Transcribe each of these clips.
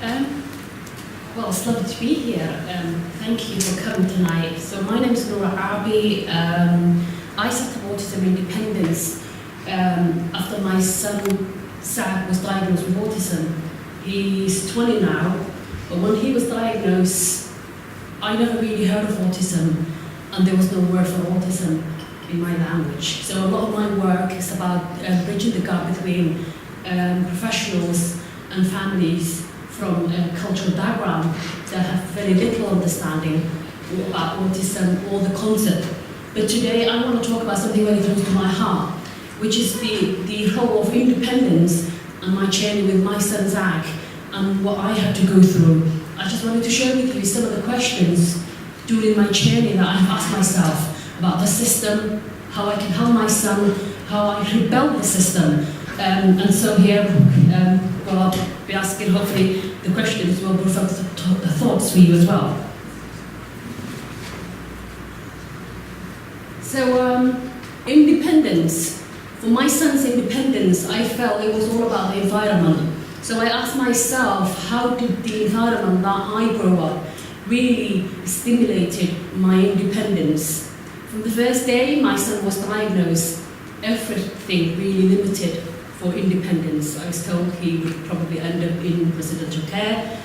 Um, well, it's lovely to be here. Thank you for coming tonight. So my name is Nora Arabi. I set up Autism Independence after my son Zach was diagnosed with autism. He's 20 now, but when he was diagnosed, I never really heard of autism, and there was no word for autism in my language. So a lot of my work is about bridging the gap between professionals and families from a cultural background that have very little understanding about autism or the concept. But today I want to talk about something very close to my heart, which is the whole of independence and my journey with my son Zach and what I had to go through. I just wanted to share with you some of the questions during my journey that I've asked myself about the system, how I can help my son, how I rebuild the system. And so here, well, I'll be asking hopefully the questions will bring up the thoughts for you as well. So, independence. For my son's independence, I felt it was all about the environment. So I asked myself, how did the environment that I grew up really stimulated my independence? From the first day my son was diagnosed, everything really limited for independence. I was told he would probably end up in residential care.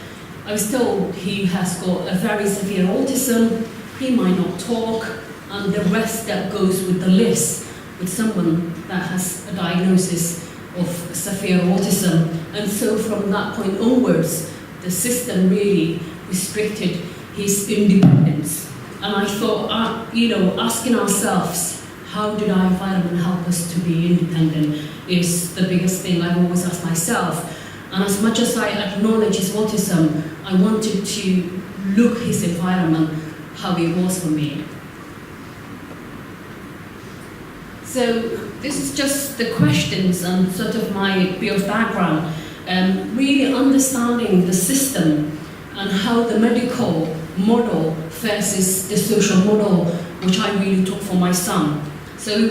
I was told he has got a very severe autism, he might not talk, and the rest that goes with the list with someone that has a diagnosis of severe autism. And so from that point onwards, the system really restricted his independence. And I thought, asking ourselves, how did our environment help us to be independent is the biggest thing I've always asked myself. And as much as I acknowledge his autism, I wanted to look his environment, how it was for me. So this is just the questions and sort of my bit of background, really understanding the system and how the medical model versus the social model, which I really took for my son. So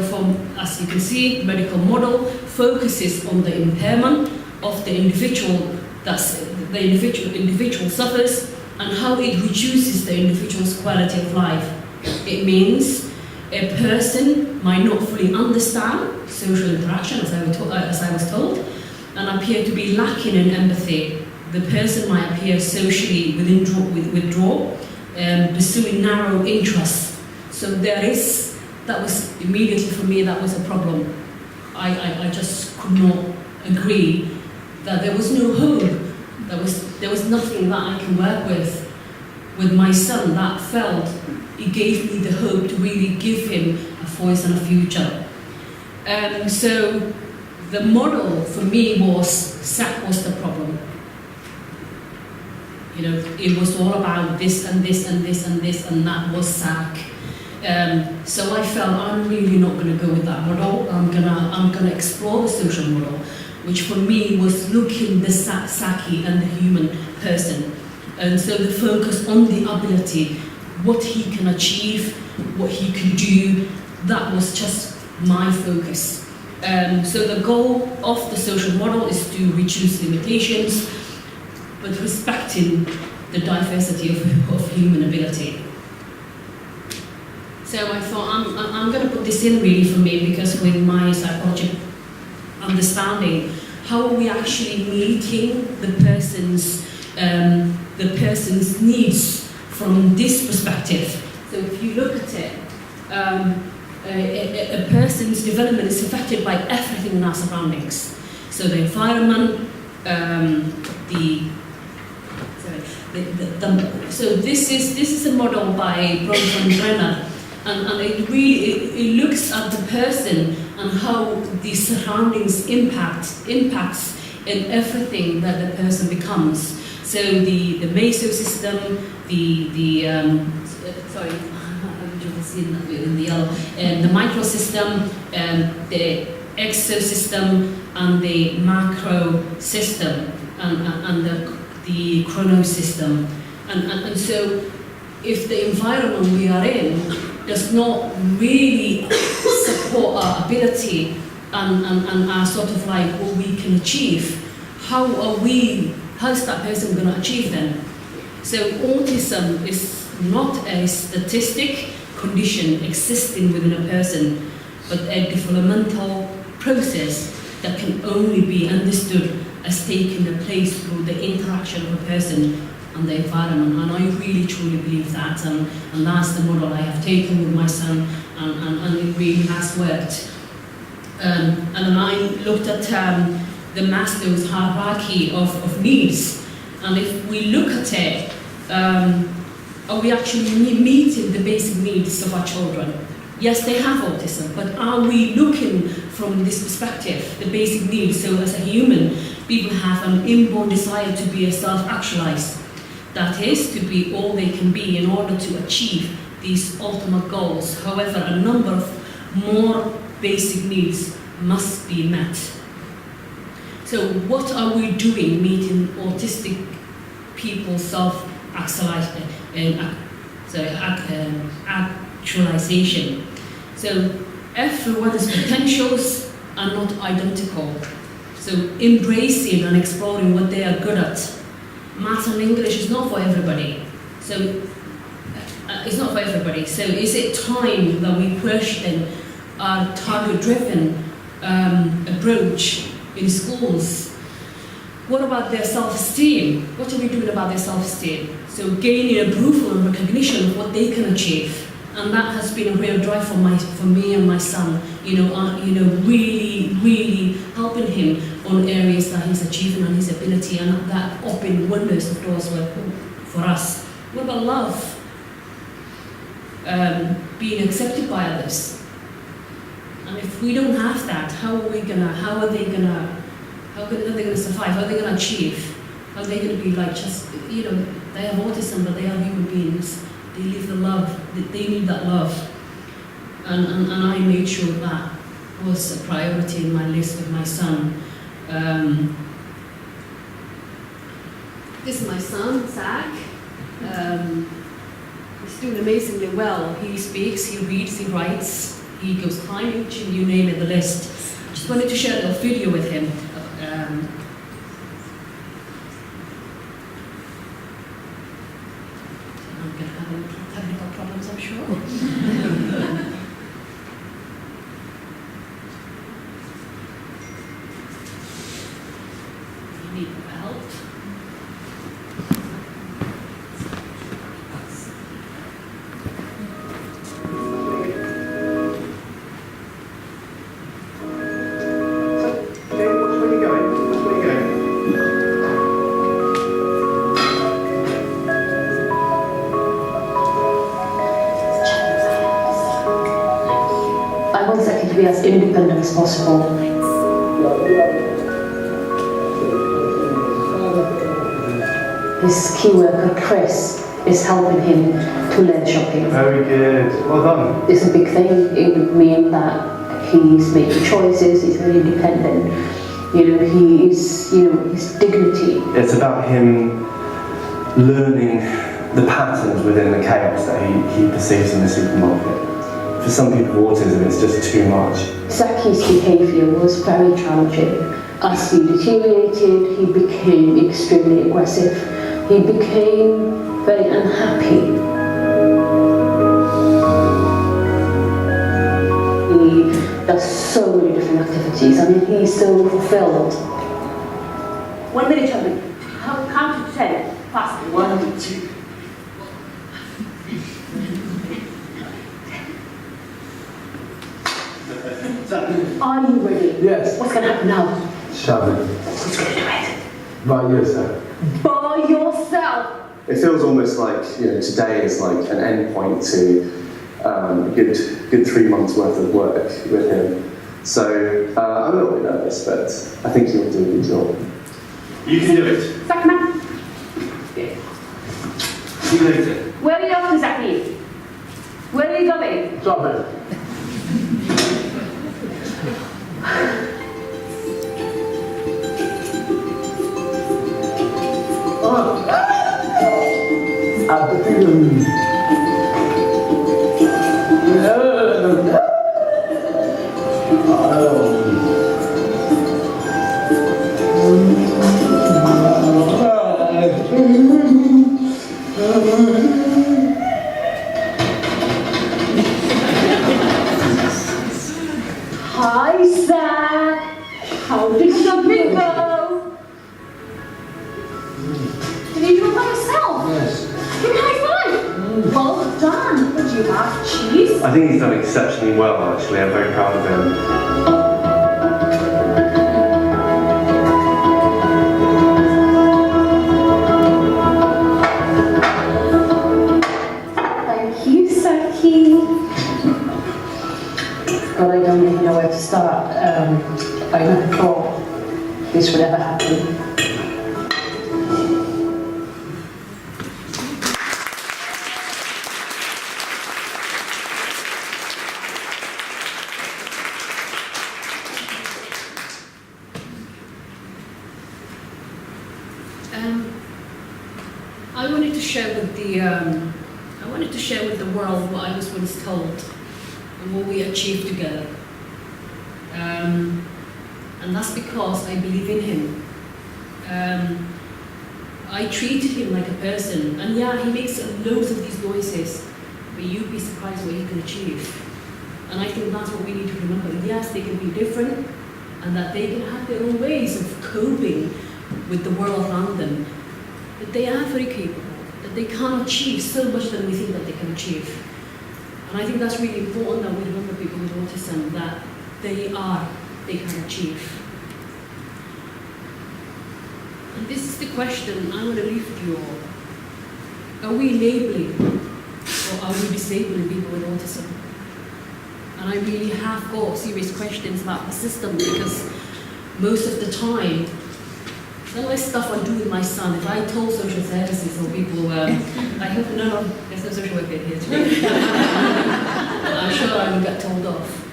from, as you can see, the medical model focuses on the impairment of the individual, that's the individual suffers, and how it reduces the individual's quality of life. It means a person might not fully understand social interaction, as I was told, and appear to be lacking in empathy. The person might appear socially withdraw, pursuing narrow interests. So that was immediately for me, that was a problem. I just could not agree that there was no hope. There was nothing that I can work with my son that felt it gave me the hope to really give him a voice and a future. So the model for me was Zach was the problem. It was all about this and this and this and this, and that was Zach. So I felt I'm really not going to go with that model. I'm gonna explore the social model, which for me was looking the Zachy and the human person. And so the focus on the ability, what he can achieve, what he can do, that was just my focus. So the goal of the social model is to reduce limitations, but respecting the diversity of human ability. So I thought I'm going to put this in really for me, because with my psychological understanding, how are we actually meeting the person's needs from this perspective? So if you look at it, a person's development is affected by everything in our surroundings. So the environment, so this is a model by Bronson and Brenner, and it really looks at the person and how the surroundings impacts in everything that the person becomes. So the mesosystem, the microsystem, the exosystem, and the macro system, and the chronosystem. And so if the environment we are in does not really support our ability and our sort of like what we can achieve, how's that person going to achieve them? So autism is not a statistic condition existing within a person, but a developmental process that can only be understood as taking place through the interaction of a person and the environment. And I really truly believe that, and that's the model I have taken with my son, and it really has worked. And then I looked at the Maslow's hierarchy of needs, and if we look at it, are we actually meeting the basic needs of our children? Yes, they have autism, but are we looking from this perspective, the basic needs? So as a human, people have an inborn desire to be self-actualized. That is, to be all they can be in order to achieve these ultimate goals. However, a number of more basic needs must be met. So what are we doing meeting autistic people's self-actualization? So everyone's potentials are not identical. So embracing and exploring what they are good at. Maths and English is not for everybody. So it's not for everybody. So is it time that we question our target-driven approach in schools? What about their self-esteem? What are we doing about their self-esteem? So gaining approval and recognition of what they can achieve. And that has been a real drive for me and my son, really helping him on areas that he's achieving and his ability, and that opening windows of doors for us. What about love? Being accepted by others. And if we don't have that, how are they gonna survive? How are they gonna achieve? How are they gonna be like they have autism, but they are human beings. They live the love, they need that love. And I made sure that was a priority in my list with my son. This is my son, Zach. He's doing amazingly well. He speaks, he reads, he writes, he goes climbing, you name it, the list. Just wanted to share a little video with him. I'm going to have technical problems, I'm sure. You need help. I want Zaki to be as independent as possible. His key worker, Chris, is helping him to learn shopping. Very good. Well done. It's a big thing. It would mean that he's making choices, he's very independent. He is, his dignity. It's about him learning the patterns within the chaos that he perceives in the supermarket. For some people with autism, it's just too much. Zaki's behaviour was very challenging. As he deteriorated, he became extremely aggressive. He became very unhappy. He does so many different activities. I mean, he's so fulfilled. 1 minute, Charlie. Count to 10. Fast. 1, 2. Are you ready? Yes. What's going to happen now? Shove it. Who's going to do it? By yourself. By yourself. It feels almost like today is like an end point to a good 3 months worth of work with him. So I'm a little bit nervous, but I think he'll do a good job. You can do it. Zach, man. See you later. Where are you off to, Zaki? Where are you going? Drop it. Oh. Did you Bingo! Did you do it by yourself? Yes. Give me a high five! Well done! What do you have? Cheese? I think he's done exceptionally well, actually. I'm very proud of him. Thank you, Saki. God, I don't even know where to start. I never thought this would ever happen. I wanted to share with the world what I was once told and what we achieved together. And that's because I believe in him. I treated him like a person, and yeah, he makes loads of these noises, but you'd be surprised what he can achieve. And I think that's what we need to remember. Yes, they can be different, and that they can have their own ways of coping with the world around them, but they are very capable, that they can achieve so much than we think that they can achieve. And I think that's really important that we remember people with autism, that they can achieve. And this is the question I want to leave with you all. Are we enabling or are we disabling people with autism? And I really have got serious questions about the system, because most of the time, some of the stuff I do with my son, if I told social services or people, I hope there's no social worker here today. I'm sure I would get told off.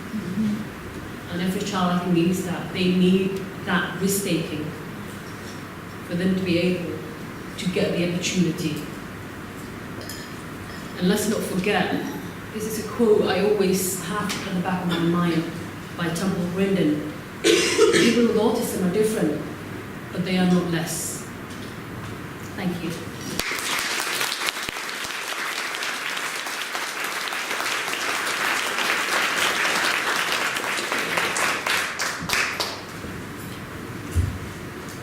And every child I think needs that. They need that risk-taking for them to be able to get the opportunity. And let's not forget, this is a quote I always have at the back of my mind by Temple Grandin. People with autism are different, but they are not less. Thank you.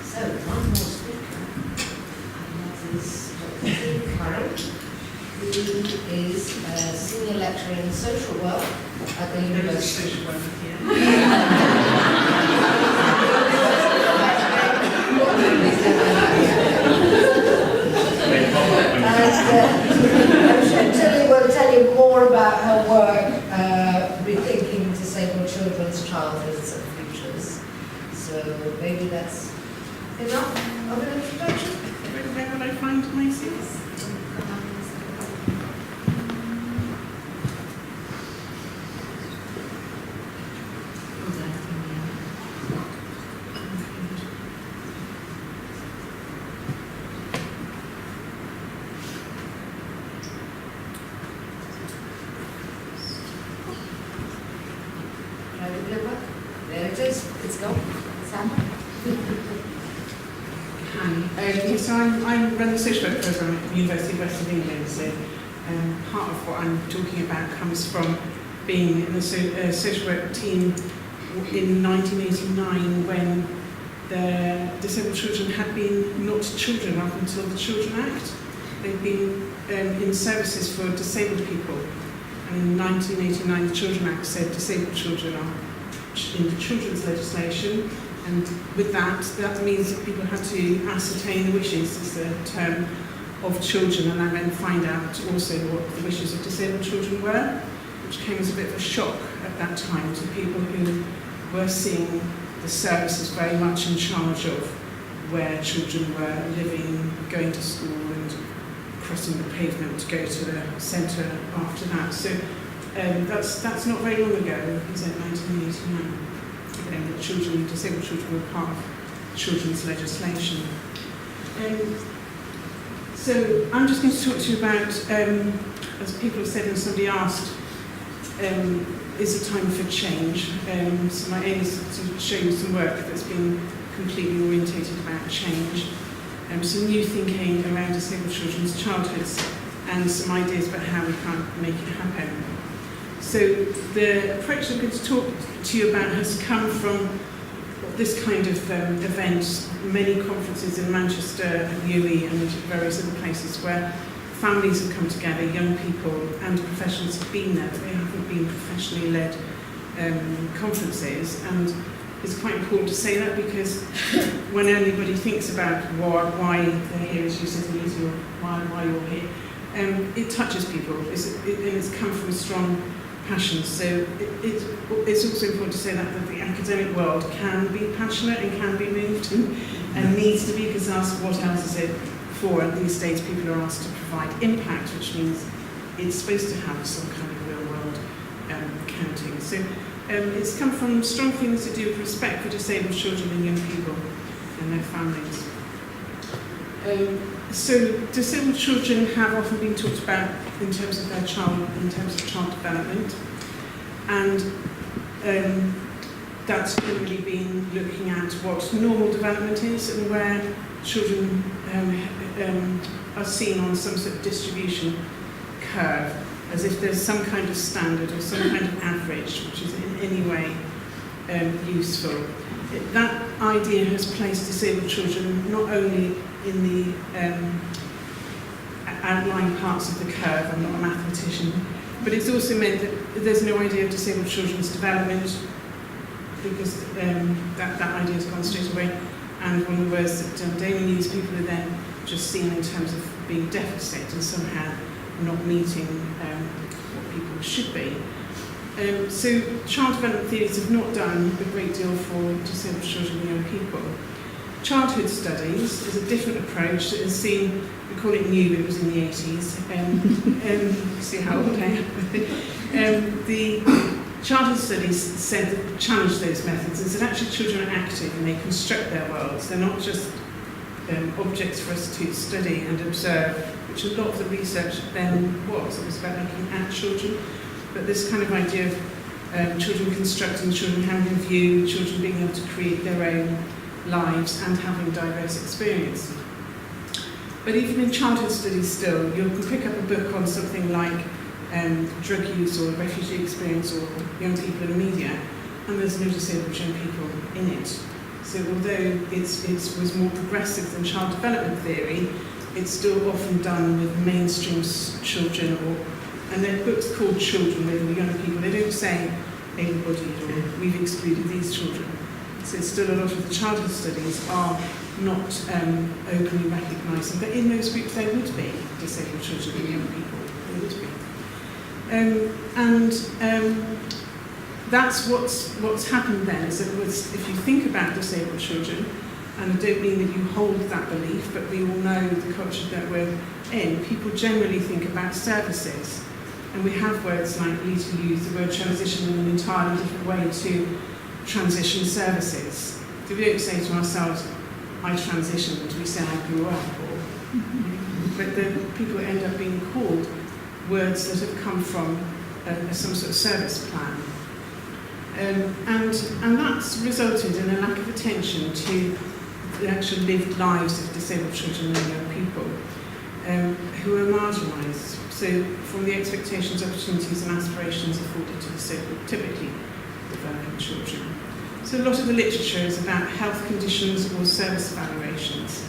So, one more speaker, and that is Dr. Ian Curran, who is a senior lecturer in social work at the university. And Tilly will tell you more about her work rethinking disabled children's childhoods and futures. So maybe that's enough of an introduction. Where will I find my seats? There it is. It's gone. Sam. So I run the social work programme at the University of West of England. So part of what I'm talking about comes from being in the social work team in 1989, when the disabled children had been not children up until the Children Act. They'd been in services for disabled people. And in 1989, the Children Act said disabled children are in the children's legislation, and with that means that people had to ascertain the wishes, is the term, of children, and then find out also what the wishes of disabled children were, which came as a bit of a shock at that time to people who were seeing the services very much in charge of where children were living, going to school and crossing the pavement to go to the centre after that. So that's not very long ago, is it, 1989? And the children, disabled children were part of children's legislation. So I'm just going to talk to you about, as people have said and somebody asked, is it time for change? So my aim is to show you some work that's been completely orientated about change, some new thinking around disabled children's childhoods, and some ideas about how we can make it happen. So the approach I'm going to talk to you about has come from this kind of event, many conferences in Manchester and UWE and various other places where families have come together, young people and professionals have been there, but they haven't been professionally led conferences. And it's quite important to say that, because when anybody thinks about why they're here, as you said, Elise, or why you're here, it touches people, and it's come from a strong passion. So it's also important to say that the academic world can be passionate and can be moved and needs to be, because asked what else is it for, and these days people are asked to provide impact, which means it's supposed to have some kind of real world counting. So it's come from strong things to do with respect for disabled children and young people and their families. So disabled children have often been talked about in terms of their child development, and that's generally been looking at what normal development is and where children are seen on some sort of distribution curve, as if there's some kind of standard or some kind of average which is in any way useful. That idea has placed disabled children not only in the outlying parts of the curve, I'm not a mathematician, but it's also meant that there's no idea of disabled children's development, because that idea has gone straight away. And one of the words that Damon used, people are then just seen in terms of being deficit and somehow not meeting what people should be. So child development theories have not done a great deal for disabled children and young people. Childhood studies is a different approach that has seen, we call it new, but it was in the 80s. See how old I am. The childhood studies said that, challenged those methods and said actually children are active and they construct their worlds. They're not just objects for us to study and observe, which a lot of the research then was. It was about looking at children. But this kind of idea of children constructing, children having a view, children being able to create their own lives and having diverse experience. But even in childhood studies still, you can pick up a book on something like drug use or refugee experience or young people in the media, and there's no disabled young people in it. So although it was more progressive than child development theory, it's still often done with mainstream children, and they're books called children with young people. They don't say able-bodied or we've excluded these children. So still a lot of the childhood studies are not openly recognising, but in those groups there would be disabled children and young people. There would be. That's what's happened then, is that if you think about disabled children, and I don't mean that you hold that belief, but we all know the culture that we're in, people generally think about services. And we have words like lead to use the word transition in an entirely different way to transition services. So we don't say to ourselves, I transitioned, we say I grew up, but the people end up being called words that have come from some sort of service plan. And that's resulted in a lack of attention to the actual lived lives of disabled children and young people who are marginalised. So from the expectations, opportunities and aspirations afforded to disabled, typically developing children. So a lot of the literature is about health conditions or service evaluations.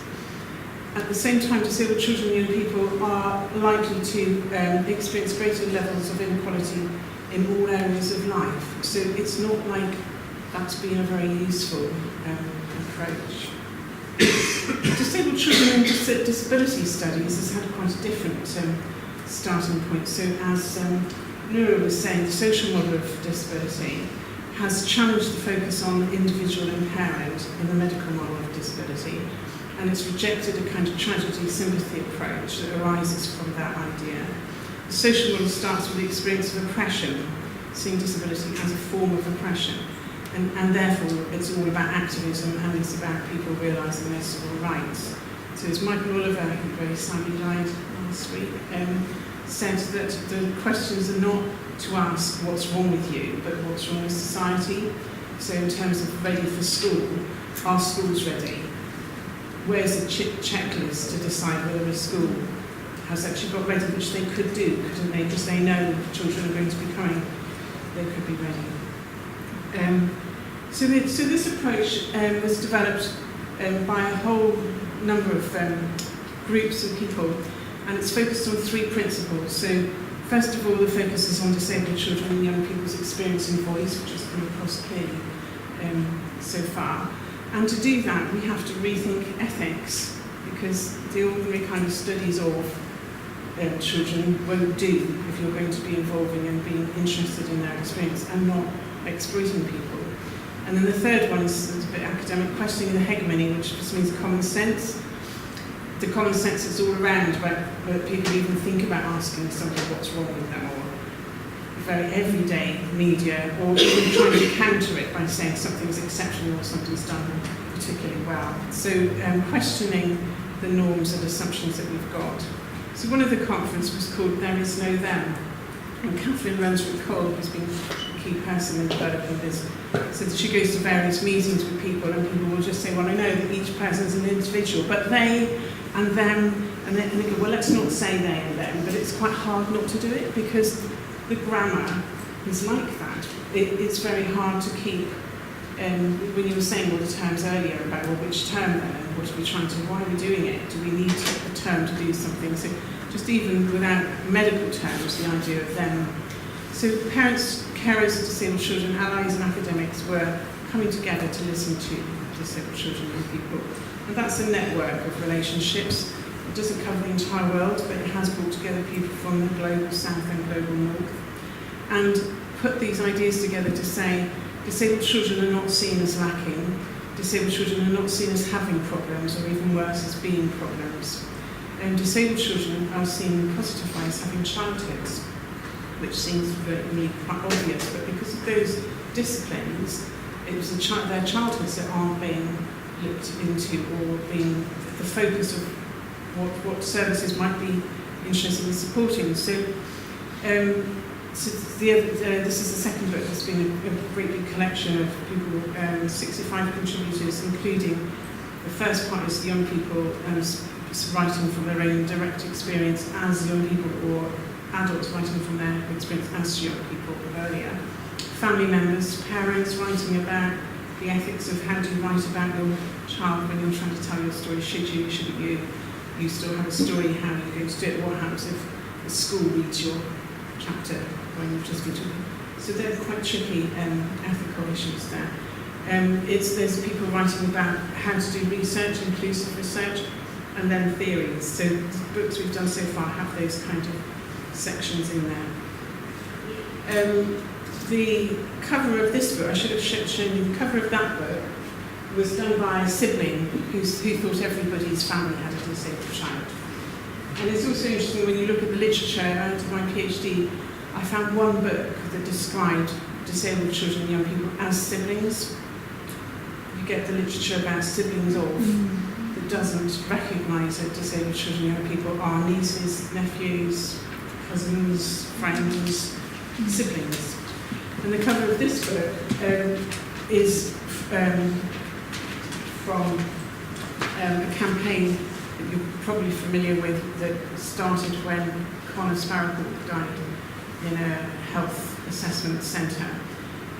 At the same time, disabled children and young people are likely to experience greater levels of inequality in all areas of life. So it's not like that's been a very useful approach. Disabled children and disability studies has had quite a different starting point. So as Nura was saying, the social model of disability has challenged the focus on individual and parent in the medical model of disability, and it's rejected a kind of tragedy sympathy approach that arises from that idea. The social model starts with the experience of oppression, seeing disability as a form of oppression, and therefore it's all about activism and it's about people realising their civil rights. So as Michael Oliver, who very sadly died last week, said that the questions are not to ask what's wrong with you, but what's wrong with society. So in terms of ready for school, are schools ready? Where's the checklist to decide whether a school has actually got ready, which they could do, couldn't they? Because they know that children are going to be coming, they could be ready. So this approach was developed by a whole number of groups of people, and it's focused on 3 principles. So first of all, the focus is on disabled children and young people's experience and voice, which has come across clearly so far. And to do that, we have to rethink ethics, because the ordinary kind of studies of children won't do if you're going to be involving and being interested in their experience and not exploiting people. And then the third one is a bit academic, questioning the hegemony, which just means common sense. The common sense is all around where people even think about asking somebody what's wrong with them, or very everyday media, or even trying to counter it by saying something's exceptional or something's done particularly well. So questioning the norms and assumptions that we've got. So one of the conference was called There Is No Them. And Catherine Runsford-Cole, who's been a key person in developing this, said she goes to various meetings with people, and people will just say, well, I know that each person's an individual, but they and them, and they go, well, let's not say they and them, but it's quite hard not to do it, because the grammar is like that. It's very hard to keep, when you were saying all the terms earlier about, well, which term then, and what are we trying to, why are we doing it? Do we need a term to do something? So just even without medical terms, the idea of them. So parents, carers of disabled children, allies and academics were coming together to listen to disabled children and people. And that's a network of relationships. It doesn't cover the entire world, but it has brought together people from the global south and global north, and put these ideas together to say disabled children are not seen as lacking, disabled children are not seen as having problems, or even worse, as being problems. And disabled children are seen in positive ways as having childhoods, which seems really quite obvious, but because of those disciplines, it was their childhoods that aren't being looked into, or being the focus of what services might be interested in supporting. So, this is the second book. There's been a great big collection of people, 65 contributors, including the first part is young people writing from their own direct experience as young people, or adults writing from their experience as young people earlier. Family members, parents writing about the ethics of how do you write about your child when you're trying to tell your story. Should you, shouldn't you? You still have a story, how are you going to do it? What happens if the school reads your chapter when you've just been talking? So they're quite tricky ethical issues there. There's people writing about how to do research, inclusive research, and then theories. So the books we've done so far have those kind of sections in there. The cover of this book, I should have shown you the cover of that book, was done by a sibling who thought everybody's family had a disabled child. And it's also interesting when you look at the literature. Out of my PhD, I found one book that described disabled children and young people as siblings. You get the literature about siblings of that doesn't recognise that disabled children and young people are nieces, nephews, cousins, friends, siblings. And the cover of this book is from a campaign that you're probably familiar with that started when Connor Sparrow died in a health assessment centre.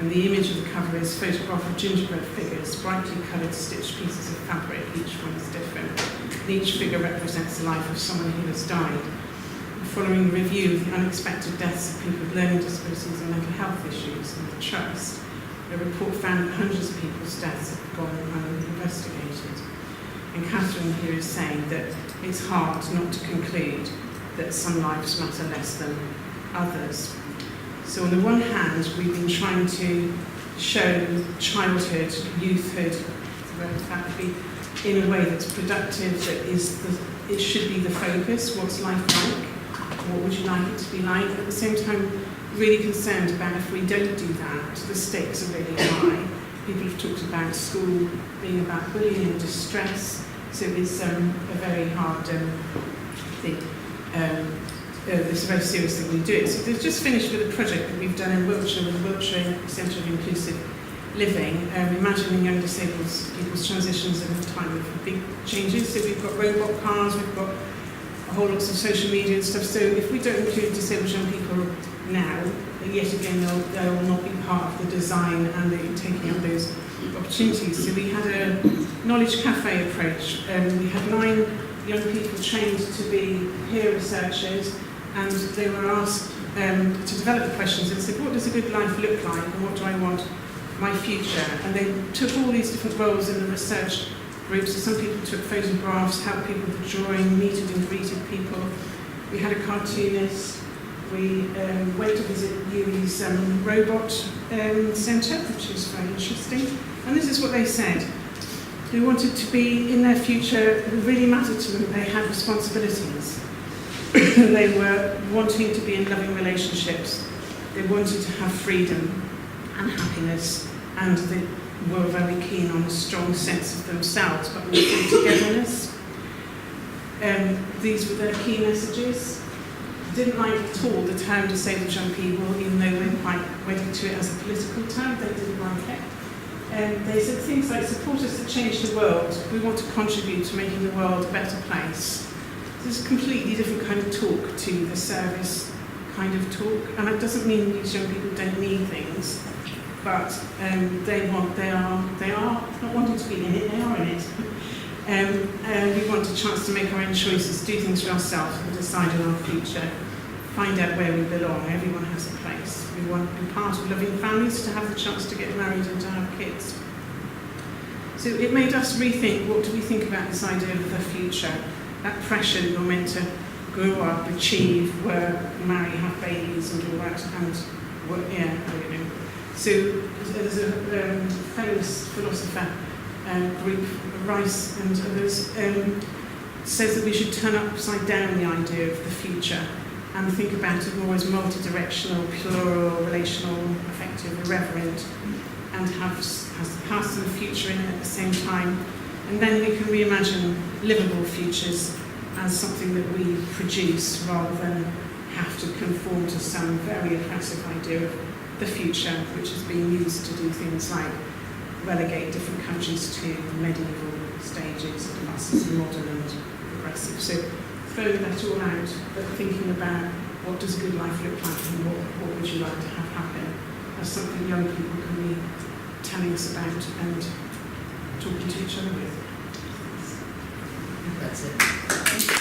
And the image of the cover is a photograph of gingerbread figures, brightly coloured stitched pieces of fabric, each one is different. And each figure represents the life of someone who has died. Following a review of the unexpected deaths of people with learning disabilities and mental health issues in the trust, a report found that hundreds of people's deaths have gone uninvestigated. And Catherine here is saying that it's hard not to conclude that some lives matter less than others. So on the one hand, we've been trying to show childhood, youthhood, that would be in a way that's productive, that it should be the focus. What's life like? What would you like it to be like? At the same time, really concerned about if we don't do that, the stakes are really high. People have talked about school being about bullying and distress, so it's a very hard thing. It's a very serious thing when you do it. So they've just finished with a project that we've done in Wiltshire with the Wiltshire Centre of Inclusive Living, imagining young disabled people's transitions in a time of big changes. So we've got robot cars, we've got a whole lot of social media and stuff. So if we don't include disabled young people now, yet again they will not be part of the design and the taking up those opportunities. So we had a knowledge cafe approach. We had 9 young people trained to be peer researchers, and they were asked to develop the questions and said, what does a good life look like and what do I want my future? And they took all these different roles in the research groups. So some people took photographs, helped people with drawing, meted and greeted people. We had a cartoonist. We went to visit UWI's robot centre, which is very interesting. And this is what they said. They wanted to be in their future, it really mattered to them, they had responsibilities. They were wanting to be in loving relationships. They wanted to have freedom and happiness, and they were very keen on a strong sense of themselves, but also togetherness. These were their key messages. Didn't like at all the term disabled young people, even though we're quite wedded to it as a political term, they didn't like it. They said things like, support us to change the world. We want to contribute to making the world a better place. This is a completely different kind of talk to the service kind of talk. And it doesn't mean these young people don't need things, but they are not wanting to be in it, they are in it. We want a chance to make our own choices, do things for ourselves, and decide on our future, find out where we belong. Everyone has a place. We want to be part of loving families, to have the chance to get married and to have kids. So it made us rethink, what do we think about this idea of the future? That pressure that you're meant to grow up, achieve, work, marry, have babies and all that, and work, I don't know. So there's a famous philosopher group, Rice and others, says that we should turn upside down the idea of the future and think about it more as multi-directional, plural, relational, affective, irreverent, and has the past and the future in it at the same time. And then we can reimagine livable futures as something that we produce rather than have to conform to some very oppressive idea of the future, which is being used to do things like relegate different countries to medieval stages of us as modern and progressive. So throwing that all out, but thinking about what does a good life look like and what would you like to have happen as something young people can be telling us about and talking to each other with. That's it.